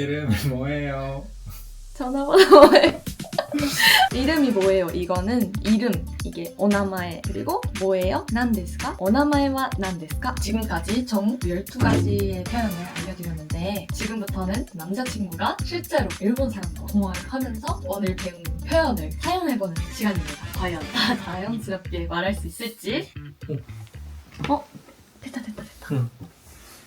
이름이 뭐예요? 전화번호 뭐예요? 이름이 뭐예요? 이거는 이름, 이게 오나마에, 그리고 뭐예요? 난데스까? 오나마에와 난데스까? 지금까지 총 12가지의 표현을 알려드렸는데 지금부터는 남자친구가 실제로 일본 사람과 통화를 하면서 오늘 배운 표현을 사용해보는 시간입니다. 과연 다 자연스럽게 말할 수 있을지? 됐다. 응.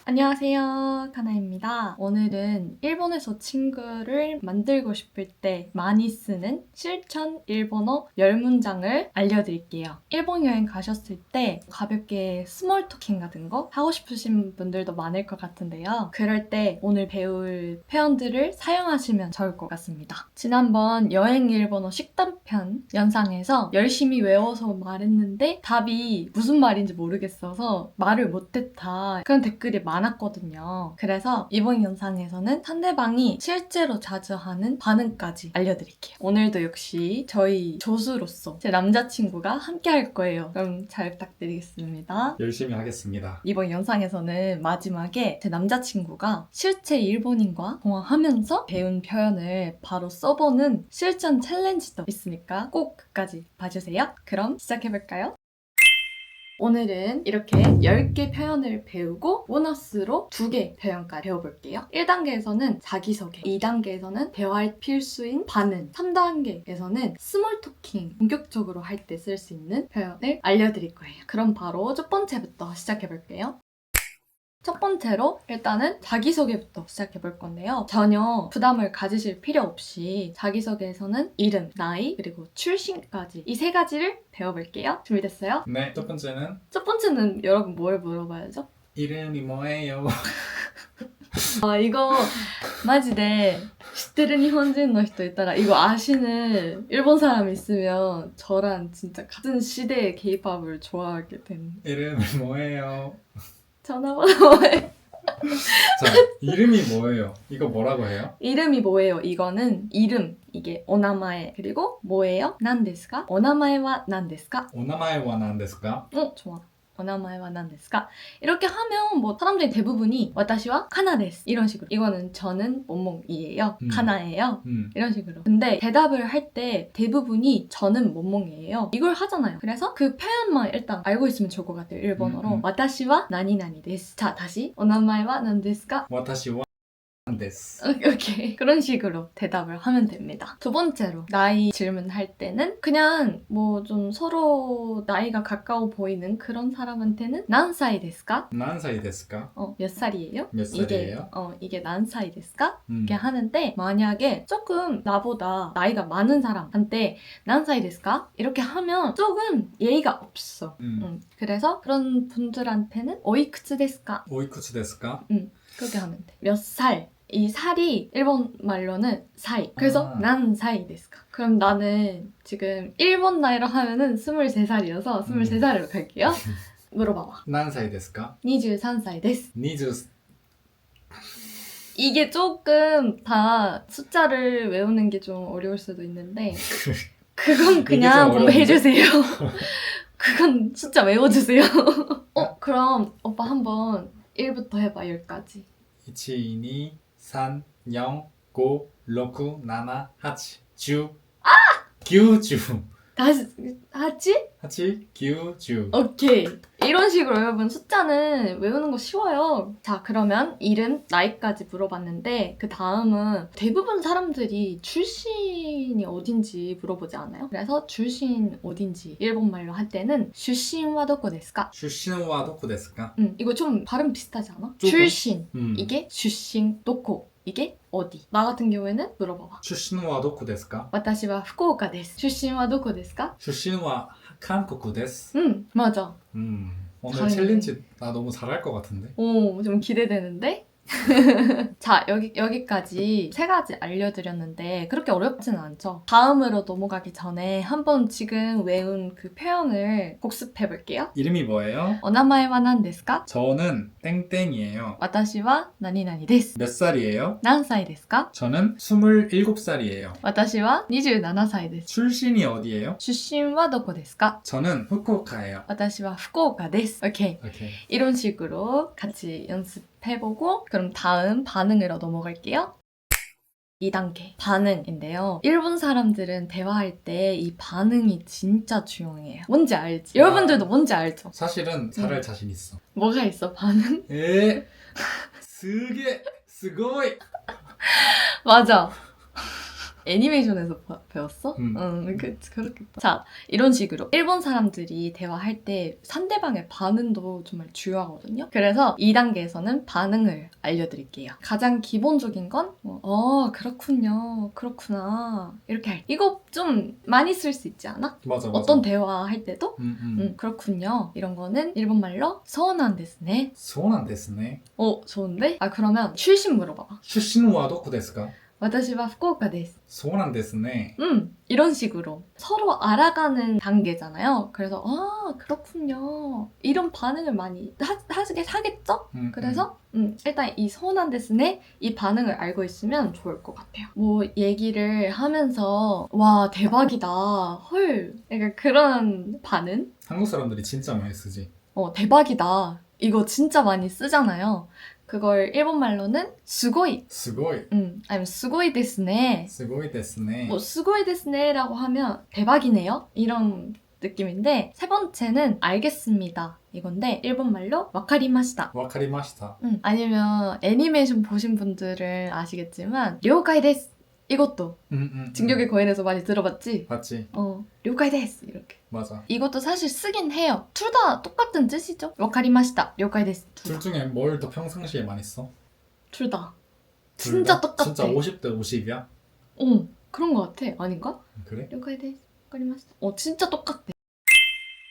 안녕하세요, 카나입니다. 오늘은 일본에서 친구를 만들고 싶을 때 많이 쓰는 실천 일본어 10문장을 알려드릴게요. 일본 여행 가셨을 때 가볍게 스몰 토킹 같은 거 하고 싶으신 분들도 많을 것 같은데요. 그럴 때 오늘 배울 표현들을 사용하시면 좋을 것 같습니다. 지난번 여행 일본어 식단편 영상에서 열심히 외워서 말했는데 답이 무슨 말인지 모르겠어서 말을 못했다. 그런 댓글이 많았거든요. 그래서 이번 영상에서는 상대방이 실제로 자주 하는 반응까지 알려드릴게요. 오늘도 역시 저희 조수로서 제 남자친구가 함께 할 거예요. 그럼 잘 부탁드리겠습니다. 열심히 하겠습니다. 이번 영상에서는 마지막에 제 남자친구가 실제 일본인과 통화하면서 배운 표현을 바로 써보는 실전 챌린지도 있으니까 꼭 끝까지 봐주세요. 그럼 시작해볼까요? 오늘은 이렇게 10개 표현을 배우고 보너스로 2개 표현까지 배워볼게요. 1단계에서는 자기소개, 2단계에서는 대화의 필수인 반응, 3단계에서는 스몰 토킹, 본격적으로 할 때 쓸 수 있는 표현을 알려드릴 거예요. 그럼 바로 첫 번째부터 시작해볼게요. 첫 번째로 일단은 자기소개부터 시작해 볼 건데요. 전혀 부담을 가지실 필요 없이 자기소개에서는 이름, 나이, 그리고 출신까지 이 3가지를 배워볼게요. 준비됐어요? 네, 첫 번째는 첫 번째는 여러분 뭘 물어봐야죠? 이름이 뭐예요? 아 이거 마지데 知ってる日本人の人 있다가 이거 아시는 일본 사람 있으면 저랑 진짜 같은 시대의 K-팝을 좋아하게 된 이름이 뭐예요? 전화번호 뭐예요? 자, 이름이 뭐예요? 이거 뭐라고 해요? 이름이 뭐예요? 이거는 이름, 이게 오나마에, 그리고 뭐예요? 난데스까? 오나마에와 난데스까? 오나마에와 난데스까? 좋아. 오나마에와 난데스까? 이렇게 하면 뭐 사람들이 대부분이 와타시와 카나です 이런 식으로 이거는 저는 뭐뭐이에요. 카나예요. 이런 식으로. 근데 대답을 할 때 대부분이 저는 뭐뭐이에요. 이걸 하잖아요. 그래서 그 표현만 일단 알고 있으면 좋을 것 같아요. 일본어로. 와타시와 나니나니 데스. 자, 다시. 오나마에와 난데스까? 와타시와 난데스. 오케이. 그런 식으로 대답을 하면 됩니다. 두 번째로 나이 질문할 때는 그냥 뭐 좀 서로 나이가 가까워 보이는 그런 사람한테는 난사이 데스까? 난사이 데스까? 몇 살이에요? 몇 살이에요? 이게 난사이 데스까? 음. 이렇게 하는데 만약에 조금 나보다 나이가 많은 사람한테 난사이 데스까? 이렇게 하면 조금 예의가 없어. 그래서 그런 분들한테는 오이쿠츠 데스까? 오이쿠츠 데스까? 그렇게 하면 돼. 몇 살? 이 살이 일본 말로는 사이. 그래서 난 사이 데스까? 그럼 나는 지금 일본 나이로 하면은 23살이어서 23살로 갈게요. 물어봐봐. 난사이 데스까? 23살 데스. 20 이게 조금 다 숫자를 외우는 게 좀 어려울 수도 있는데 그건 그냥 이게 좀 공부해주세요. 그건 숫자 외워주세요. 그럼 오빠 한번 1부터 해봐 10까지. 1, 2, 3, 0, 5, 6, 7, 8, 10. 9, 10. 다시 하지? 8, 9, 10. 오케이. 이런 식으로 여러분 숫자는 외우는 거 쉬워요. 자, 그러면 이름, 나이까지 물어봤는데 그 다음은 대부분 사람들이 출신이 어딘지 물어보지 않아요? 그래서 출신 어딘지 일본말로 할 때는 출신와 도코 데스か? 출신와 도코 데스か? 이거 좀 발음 비슷하지 않아? 조금? 출신, 이게 출신, 도코, 이게 어디? 나 같은 경우에는 물어봐봐. 출신와 도코 데스か? 私は福岡です. 출신와 도코 데스か? 출신와 한국 데스. 맞아. 오늘 잘했네. 챌린지 나 너무 잘할 것 같은데? 좀 기대되는데? 자, 여기까지 3가지 알려드렸는데 그렇게 어렵지는 않죠? 다음으로 넘어가기 전에 한번 지금 외운 그 표현을 복습해볼게요. 이름이 뭐예요? 오나마에와 난데스까? 저는 땡땡이에요. 私は何々です. 몇 살이에요? 何歳ですか? 저는 27살이에요. 私は27歳です. 출신이 어디예요? 出身はどこですか? 저는 후쿠오카예요. 私は福岡です. 오케이. 오케이. 이런 식으로 같이 연습해보고 그럼 다음 반응으로 넘어갈게요. 2단계 반응인데요. 일본 사람들은 대화할 때 이 반응이 진짜 중요해요. 뭔지 알지? 여러분들도 뭔지 알죠? 사실은 잘할 자신 있어. 뭐가 있어 반응? 에? 스게 스고이. 맞아. 애니메이션에서 배웠어? 음. 응, 그렇겠다. 자, 이런 식으로 일본 사람들이 대화할 때 상대방의 반응도 정말 중요하거든요. 그래서 2단계에서는 반응을 알려드릴게요. 가장 기본적인 건 그렇군요. 그렇구나. 이렇게 할 때. 이거 좀 많이 쓸 수 있지 않아? 맞아. 어떤 대화할 때도? 음. 그렇군요. 이런 거는 일본말로 소난 데스네. そうなんですね. 좋은데? 그러면 출신 물어봐봐. 出身はどこですか? 私は福岡です. そうなんですね. 이런 식으로 서로 알아가는 단계잖아요. 그래서 그렇군요. 이런 반응을 많이 하겠죠? 그래서 일단 이 소난 데스네 이 반응을 알고 있으면 좋을 것 같아요. 뭐 얘기를 하면서 와 대박이다 헐 약간 그런 반응? 한국 사람들이 진짜 많이 쓰지. 대박이다 이거 진짜 많이 쓰잖아요. 그걸 일본말로는 스고이 すごい. 아니면 스고이 데스네 すごいですね. 뭐 스고이 데스네라고 하면 대박이네요 이런 느낌인데 세 번째는 알겠습니다 이건데 일본말로 와카리마시타 わかりました. 아니면 애니메이션 보신 분들은 아시겠지만 료카이 데스 이것도 진격의 거인에서 많이 들어봤지? 맞지? 료카이 데스 이렇게 맞아. 이것도 사실 쓰긴 해요 둘 다 똑같은 뜻이죠 와카리마시타 료카이 데스 둘 중에 뭘 더 평상시에 많이 써? 둘 다 둘 진짜 다? 똑같아 진짜 50대 50이야? 그런 것 같아 아닌가? 그래? 료카이 데스 와카리마시타 진짜 똑같대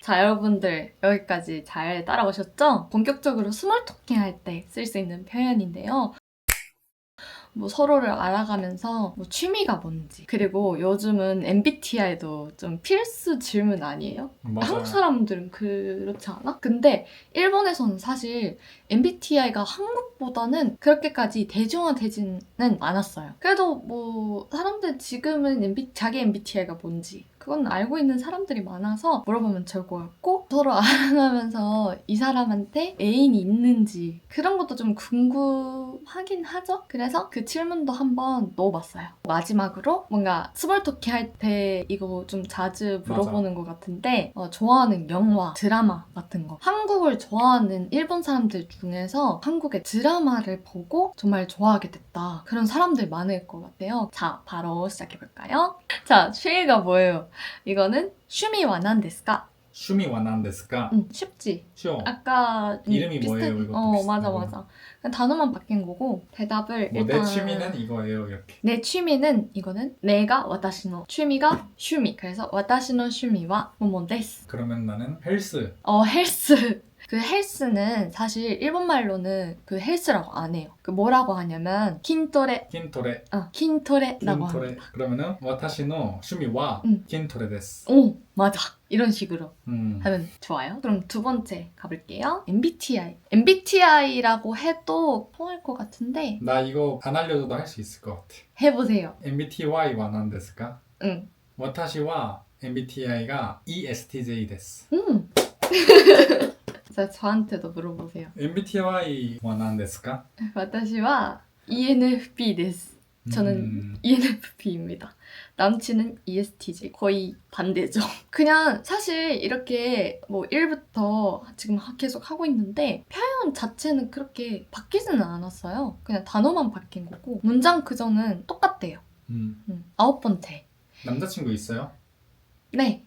자 여러분들 여기까지 잘 따라오셨죠? 본격적으로 스몰 토킹 할 때 쓸 수 있는 표현인데요 뭐 서로를 알아가면서 뭐 취미가 뭔지 그리고 요즘은 MBTI도 좀 필수 질문 아니에요? 맞아. 한국 사람들은 그렇지 않아? 근데 일본에서는 사실 MBTI가 한국보다는 그렇게까지 대중화되지는 않았어요. 그래도 뭐 사람들 지금은 자기 MBTI가 뭔지 그건 알고 있는 사람들이 많아서 물어보면 좋을 것 같고 서로 알아가면서 이 사람한테 애인이 있는지 그런 것도 좀 궁금하긴 하죠? 그래서 그 질문도 한번 넣어봤어요. 마지막으로 뭔가 스몰 토킹 할 때 이거 좀 자주 물어보는 것 같은데 좋아하는 영화, 드라마 같은 거 한국을 좋아하는 일본 사람들 중에서 한국의 드라마를 보고 정말 좋아하게 됐다. 그런 사람들 많을 것 같아요. 자, 바로 시작해볼까요? 자, 취미가 뭐예요? 이거는 슈미와 난 데스까? 취미와 난ですか? 쉽지? 쉬워. 아까 이름이 뭐예요? 이것도 비슷하고. 맞아. 그냥 단어만 바뀐 거고 대답을 뭐 일단 내 취미는 이거예요 이렇게. 내 취미는 이거는 내가 와타시노 취미가 슈미 그래서 와타시노 슈미와 뭐뭐 데스 그러면 나는 헬스. 헬스 그 헬스는 사실 일본말로는 그 헬스라고 안 해요. 그 뭐라고 하냐면 킨토레. 킨토레. 킨토레라고 킨토레. 합니다. 그러면은 私の趣味は 킨토레です. 오, 맞아. 이런 식으로 음. 하면 좋아요. 그럼 두 번째 가볼게요. MBTI. MBTI라고 해도 통할 것 같은데 나 이거 안 알려줘도 할 수 있을 것 같아. 해보세요. MBTI와何ですか? 私は MBTI가 ESTJ です. 자, 저한테도 물어보세요. MBTI와何ですか? 私は ENFP です. 저는 ENFP입니다. 남친은 ESTJ. 거의 반대죠. 그냥 사실 이렇게 뭐 1부터 지금 계속 하고 있는데 표현 자체는 그렇게 바뀌지는 않았어요. 그냥 단어만 바뀐 거고 문장 구조는 똑같대요. 9번째. 남자친구 있어요? 네.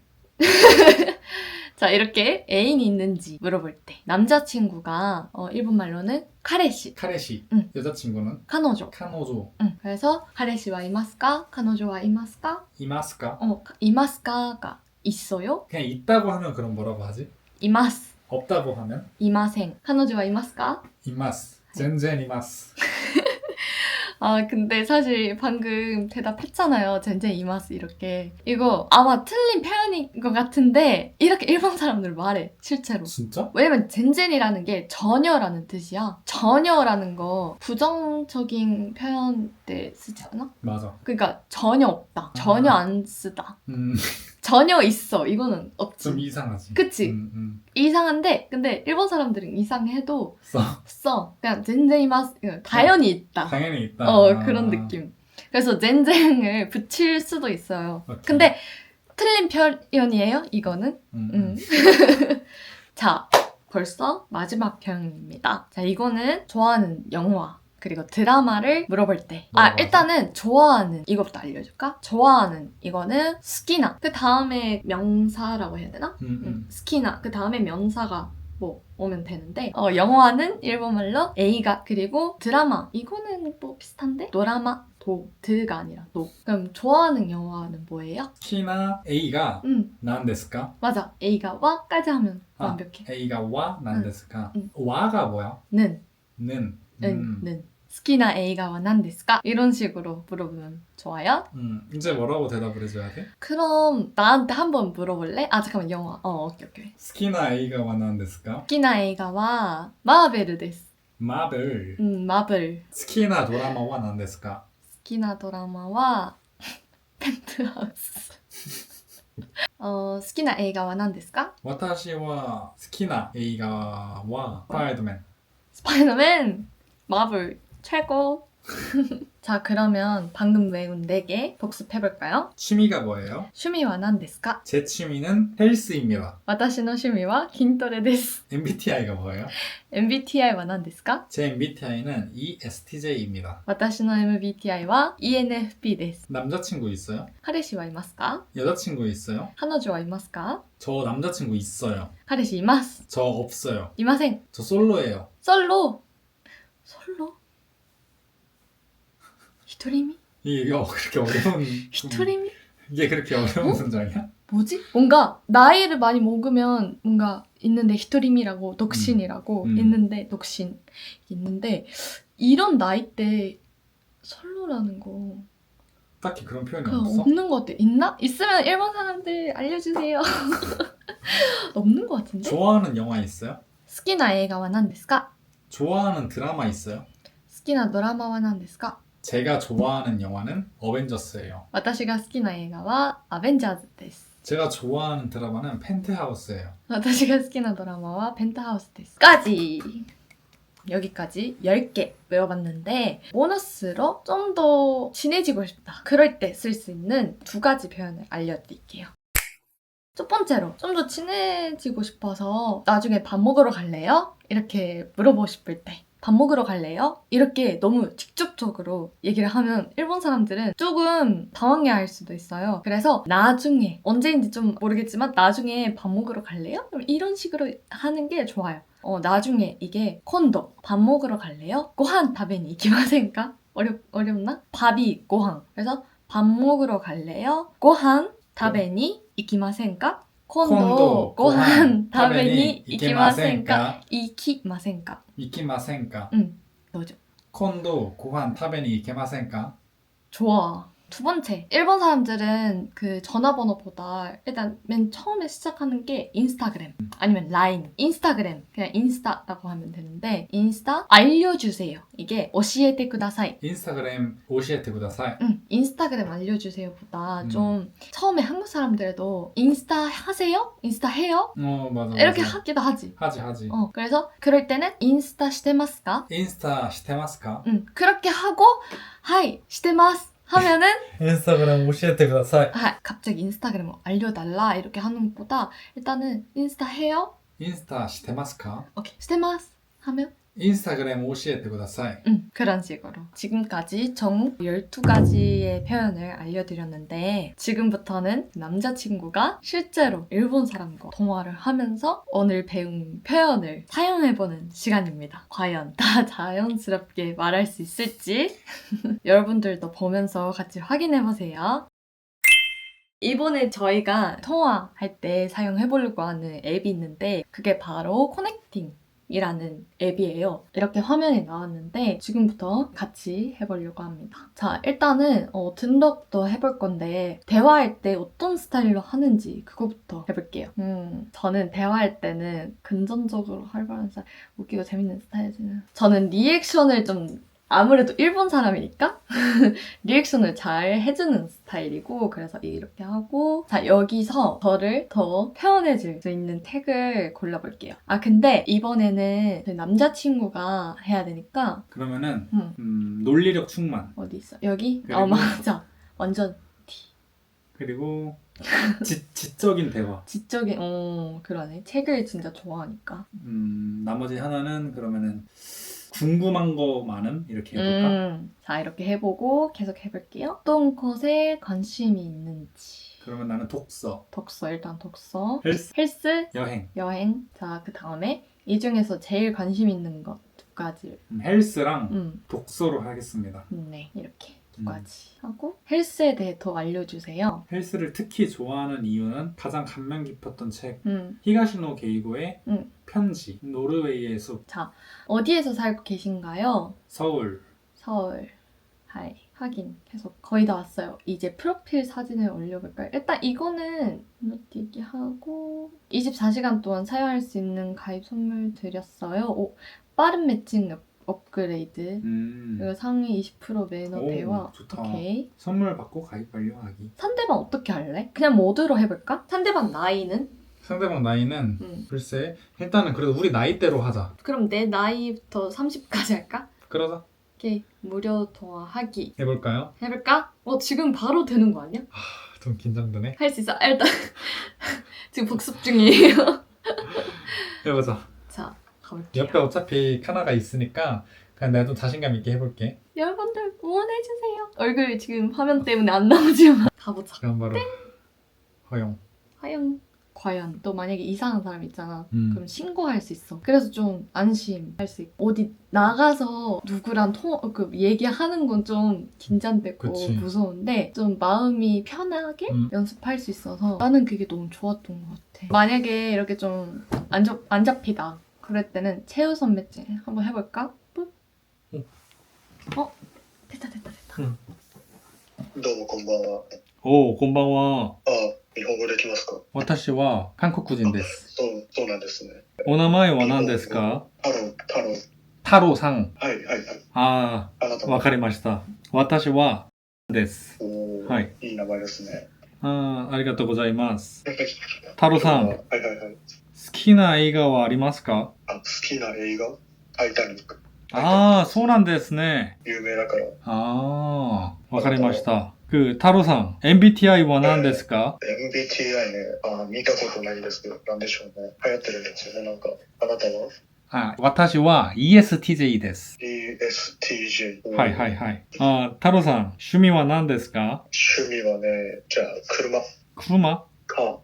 자, 이렇게 애인이 있는지 물어볼 때 남자친구가 일본말로는 카레시. 카레시. 여자친구는? 카노조. 카노조. 그래서 카레시와 이마스까? 카노조와 이마스까? 이마스까? 이마스까가 있어요? 그냥 있다고 하면 그럼 뭐라고 하지? 이마스. 없다고 하면? 이마생. 카노조와 이마스까? 이마스. 젠젠 이마스. 근데 사실 방금 대답했잖아요. 젠젠 이마스 이렇게. 이거 아마 틀린 표현인 것 같은데 이렇게 일본 사람들 말해. 실제로. 진짜? 왜냐면 젠젠이라는 게 전혀라는 뜻이야. 전혀라는 거 부정적인 표현 때 쓰지 않아? 맞아. 그러니까 전혀 없다. 전혀 안 쓰다. 전혀 있어. 이거는 없지. 좀 이상하지. 그치? 이상한데 근데 일본 사람들은 이상해도 써. 그냥 젠젠이마스 당연히 있다. 당연히 있다. 그런 느낌. 그래서 젠쟁을 붙일 수도 있어요. 오케이. 근데 틀린 표현이에요, 이거는. 자, 벌써 마지막 표현입니다. 자, 이거는 좋아하는 영화 그리고 드라마를 물어볼 때. 물어봐서? 일단은 좋아하는 이것부터 알려줄까? 좋아하는 이거는 스키나. 그 다음에 명사라고 해야 되나? 스키나. 그 다음에 명사가 뭐 오면 되는데 영화는 일본말로 에이가 그리고 드라마 이거는 뭐 비슷한데? 도라마 드가 아니라 도. 그럼 좋아하는 영화는 뭐예요? 키나 A가 何ですか? 맞아. A가 와까지 하면 완벽해. A가 와 何ですか? 응. 와가 뭐야? 는. 는. 는. 好きな映画は何ですか? 이런 식으로 물어보면 좋아요? 이제 뭐라고 대답을 해줘야 돼? 그럼 나한테 한번 물어볼래? 잠깐만 영화. 오케이. 好きな映画は何ですか?好きな映画はマーベルです. 마블. 마블. 好きなドラマは何ですか?好きなドラマはペントハウス. 好きな映画は何ですか?私は好きな映画はスパイダー맨. 스파이더맨. 마블 최고. 자, 그러면 방금 외운 4개 복습해볼까요? 취미가 뭐예요? 취미와何ですか? 제 취미는 헬스입니다. 私の趣味は筋トレです. MBTI가 뭐예요? MBTIは何ですか? 제 MBTI는 ESTJ입니다. 私の MBTIは ENFP です. 남자친구 있어요? 彼氏はいますか? 여자친구 있어요? 彼女はいますか? 저 남자친구 있어요. 彼氏います. 저 없어요. いません. 저 솔로예요. 솔로. 솔로? 独り身? 이게 그렇게 어려운 独り身? 이게 그렇게 어려운 문장이야? 뭐지? 뭔가 나이를 많이 먹으면 뭔가 있는데 独り身라고 독신이라고 있는데 독신 있는데 이런 나이 때 솔로라는 거 딱히 그런 표현이 없어? 없는 것 같아. 있나? 있으면 일본 사람들 알려주세요. 없는 것 같은데? 좋아하는 영화 있어요? 好きな映画は何ですか? 좋아하는 드라마 있어요? 好きなドラマは何ですか? 제가 좋아하는 영화는 어벤져스예요. 私が好きな映画はアベンジャーズです. 제가 좋아하는 드라마는 펜트하우스예요. 私が好きなドラマはペンタハウスです. 까지! 여기까지 10개 외워봤는데 보너스로 좀 더 친해지고 싶다. 그럴 때 쓸 수 있는 2가지 표현을 알려드릴게요. 첫 번째로 좀 더 친해지고 싶어서 나중에 밥 먹으러 갈래요? 이렇게 물어보고 싶을 때 밥 먹으러 갈래요? 이렇게 너무 직접적으로 얘기를 하면 일본 사람들은 조금 당황해할 수도 있어요. 그래서 나중에 언제인지 좀 모르겠지만 나중에 밥 먹으러 갈래요? 이런 식으로 하는 게 좋아요. 나중에 이게 콘도 밥 먹으러 갈래요? 고한 다베니 이키마센까? 어렵나? 밥이 고한. 그래서 밥 먹으러 갈래요? 고한 다베니 이키마센까? 콘도 고한 다베니 이키마센까? 이키마센까? 이키마센까? 너죠. 콘도 고한 타베니 이케마센까? 좋아. 2번째, 일본 사람들은 그 전화번호보다 일단 맨 처음에 시작하는 게 인스타그램 아니면 라인. 인스타그램 그냥 인스타라고 하면 되는데 인스타 알려주세요. 이게 오시에테 쿠다사이. 인스타그램 오시에테 쿠다사이. 인스타그램 알려주세요보다 좀 처음에 한국 사람들도 인스타 하세요? 인스타 해요? 맞아. 이렇게 하기도 하지. 하지. 그래서 그럴 때는 인스타 시테마스까? 인스타 시테마스까? 그렇게 하고 하이 시테마스 하면은 인스타그램 오시에테 쿠다사이. 갑자기 인스타그램 알려달라 이렇게 하는 것보다 일단은 인스타 해요? 인스타 시테마스까? 오케이 시테마스 하면 인스타그램 오시에테 쿠다사이. 그런 식으로 지금까지 총 12가지의 표현을 알려드렸는데 지금부터는 남자친구가 실제로 일본 사람과 통화를 하면서 오늘 배운 표현을 사용해보는 시간입니다. 과연 다 자연스럽게 말할 수 있을지 여러분들도 보면서 같이 확인해보세요. 이번에 저희가 통화할 때 사용해보려고 하는 앱이 있는데 그게 바로 커넥팅 이라는 앱이에요. 이렇게 화면이 나왔는데 지금부터 같이 해보려고 합니다. 자, 일단은 등록도 해볼 건데 대화할 때 어떤 스타일로 하는지 그거부터 해볼게요. 저는 대화할 때는 금전적으로 활발한 스타일, 웃기고 재밌는 스타일이지는 저는 리액션을 좀 아무래도 일본 사람이니까 리액션을 잘 해주는 스타일이고 그래서 이렇게 하고 자 여기서 저를 더 표현해줄 수 있는 태그를 골라볼게요. 아 근데 이번에는 제 남자친구가 해야 되니까 그러면은 논리력 충만. 어디 있어? 여기? 그리고- 맞아. 완전 그리고 지적인 대화. 지적인 그러네. 책을 진짜 좋아하니까. 나머지 하나는 그러면은 궁금한 거 많음 이렇게 해볼까? 자 이렇게 해보고 계속 해볼게요. 어떤 것에 관심이 있는지. 그러면 나는 독서, 독서 일단 독서. 헬스, 헬스, 여행. 여행. 자 그 다음에 이 중에서 제일 관심 있는 것 두 가지. 헬스랑 독서로 하겠습니다. 네 이렇게 두 가지 하고 헬스에 대해 더 알려주세요. 헬스를 특히 좋아하는 이유는 가장 감명 깊었던 책 음. 히가시노 게이고의 편지, 노르웨이의 숲, 어디에서 살고 계신가요? 서울. 서울. 하이. 확인. 계속 거의 다 왔어요. 이제 프로필 사진을 올려볼까요? 일단 이거는 건너뛰기 하고 24시간 동안 사용할 수 있는 가입 선물 드렸어요. 오, 빠른 매칭 업그레이드. 그리고 상위 20% 매너 오, 대화. 좋다. 오케이. 선물 받고 가입 완료하기. 상대방 어떻게 할래? 그냥 모드로 해볼까? 상대방 나이는? 상대방 나이는 글쎄 일단은 그래도 우리 나이대로 하자. 그럼 내 나이부터 30까지 할까? 그러자. 오케이. 무료 통화하기. 해볼까요? 해볼까? 지금 바로 되는 거 아니야? 좀 긴장되네. 할 수 있어. 일단 지금 복습 중이에요. 해보자. 자, 가볼게요. 옆에 어차피 카나가 있으니까 그냥 내가 좀 자신감 있게 해볼게. 여러분들 응원해주세요. 얼굴 지금 화면 때문에 안 나오지만 가보자. 그럼 바로 허용. 과연 또 만약에 이상한 사람 있잖아. 음. 그럼 신고할 수 있어. 그래서 좀 안심할 수 있고 어디 나가서 누구랑 얘기하는 건 좀 긴장되고 그치. 무서운데 좀 마음이 편하게 연습할 수 있어서 나는 그게 너무 좋았던 것 같아. 만약에 이렇게 좀 안 잡히다. 그럴 때는 최우선 매칭 한번 해볼까? 뿌? 됐다. どうもこんばんは。 오, 곤방와. 日本語できますか？私は韓国人です。そうなんですね。お名前は何ですか？太郎。太郎さん。はい。ああ、あなたもわかりました。私はです。おーはい。いい名前ですね。あありがとうございます。太郎さん、好はい。きな映画はありますか？好きな映画タイタニック。ああ、そうなんですね。有名だから。ああ、わかりました。太郎さん、MBTI は何ですか？ MBTI ね、見たことないんですけど、なんでしょうね。流行ってるんですよね、なんか。あなたは私は ESTJ です。 ESTJ。はい。太郎さん、趣味は何ですか？趣味はね、じゃあ、車。車？か。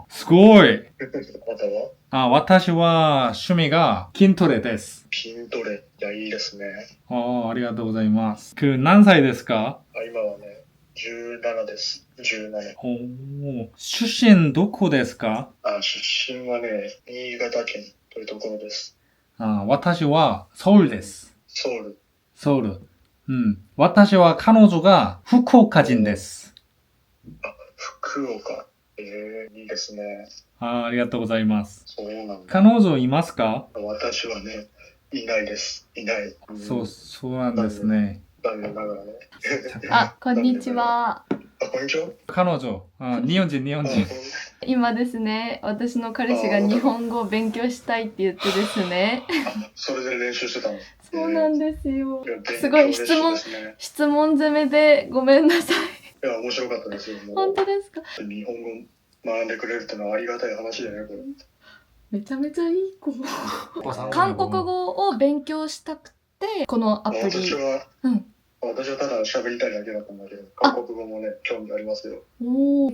すごい。あなたは私は趣味が筋トレです。筋トレ。いや、いいですね。ありがとうございます。何歳ですか？今はね、17です。17。出身どこですか？出身はね、新潟県というところです。私はソウルです。ソウル。私は彼女が福岡人です。福岡。いいですね。ありがとうございます。そうなんだ。彼女いますか？私はね、いないです。いない。そうなんですね。残念ながらね。こんにちは。こんにちは。彼女、日本人。今ですね、私の彼氏が日本語を勉強したいって言ってですね。それで練習してたの？そうなんですよ。すごい勉強熱心ですね。質問攻めでごめんなさい。いや、面白かったですよ。もう本当ですか？日本語学んでくれるってのはありがたい話だよね、これ。めちゃめちゃいい子。韓国語を勉強したくて、このアプリ。私はただ喋りたいだけだったんだけど、韓国語もね、興味ありますよ。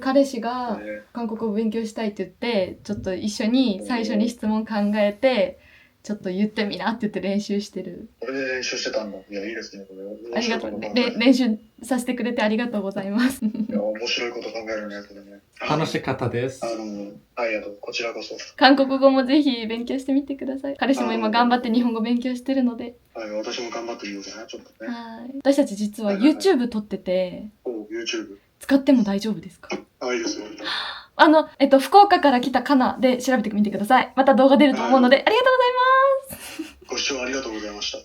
彼氏が韓国語を勉強したいって言って、ちょっと一緒に最初に質問考えて、ちょっと言ってみなって言って練習してる。これで練習してたんだ。いや、いいですね、これ。ありがとう。練習させてくれてありがとうございます。いや、面白いこと考えるね、これね。楽しかったです。ありがとう。こちらこそ。韓国語もぜひ勉強してみてください。彼氏も今頑張って日本語勉強してるので。私も頑張ってみようかな、ちょっとね。私たち実は YouTube 撮ってて、YouTube。使っても大丈夫ですか？いいですよ。福岡から来たカナで調べてみてください。また動画出ると思うので、ありがとうございます。ご視聴ありがとうございました。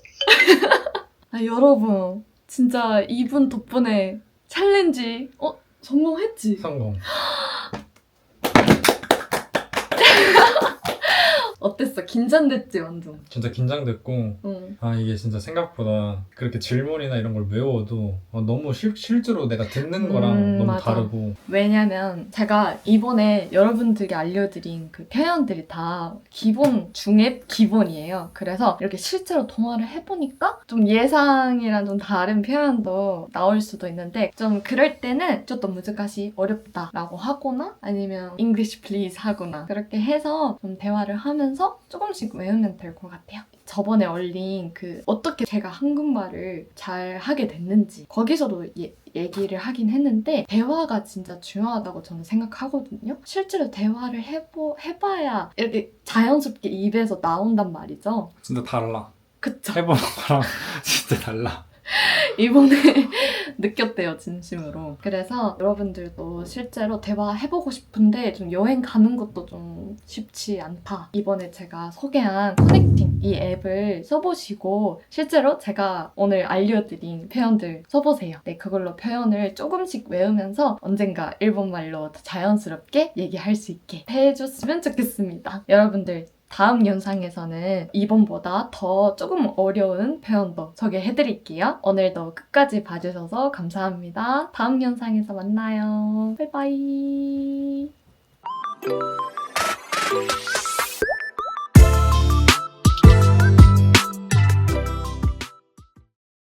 아, 여러분 진짜 이분 덕분에 챌린지 성공했지? 성공. 어땠어? 긴장됐지 완전. 진짜 긴장됐고 응. 아 이게 진짜 생각보다 그렇게 질문이나 이런 걸 외워도 너무 실제로 내가 듣는 거랑 너무 맞아. 다르고 왜냐면 제가 이번에 여러분들께 알려드린 그 표현들이 다 기본 중에 기본이에요. 그래서 이렇게 실제로 통화를 해보니까 좀 예상이랑 좀 다른 표현도 나올 수도 있는데 좀 그럴 때는 좀 무지가시 어렵다라고 하거나 아니면 English please 하거나 그렇게 해서 좀 대화를 하면서 조금씩 외우면 될 것 같아요. 저번에 올린 그 어떻게 제가 한국말을 잘 하게 됐는지 거기서도 얘기를 하긴 했는데 대화가 진짜 중요하다고 저는 생각하거든요. 실제로 대화를 해봐야 이렇게 자연스럽게 입에서 나온단 말이죠. 진짜 달라. 그쵸? 해보는 거랑 진짜 달라. 이번에 느꼈대요, 진심으로. 그래서 여러분들도 실제로 대화해보고 싶은데 좀 여행 가는 것도 좀 쉽지 않다. 이번에 제가 소개한 커넥팅 이 앱을 써보시고 실제로 제가 오늘 알려드린 표현들 써보세요. 네, 그걸로 표현을 조금씩 외우면서 언젠가 일본말로 더 자연스럽게 얘기할 수 있게 해줬으면 좋겠습니다. 여러분들 다음 영상에서는 이번보다 더 조금 어려운 표현도 소개해드릴게요. 오늘도 끝까지 봐주셔서 감사합니다. 다음 영상에서 만나요. 바이바이.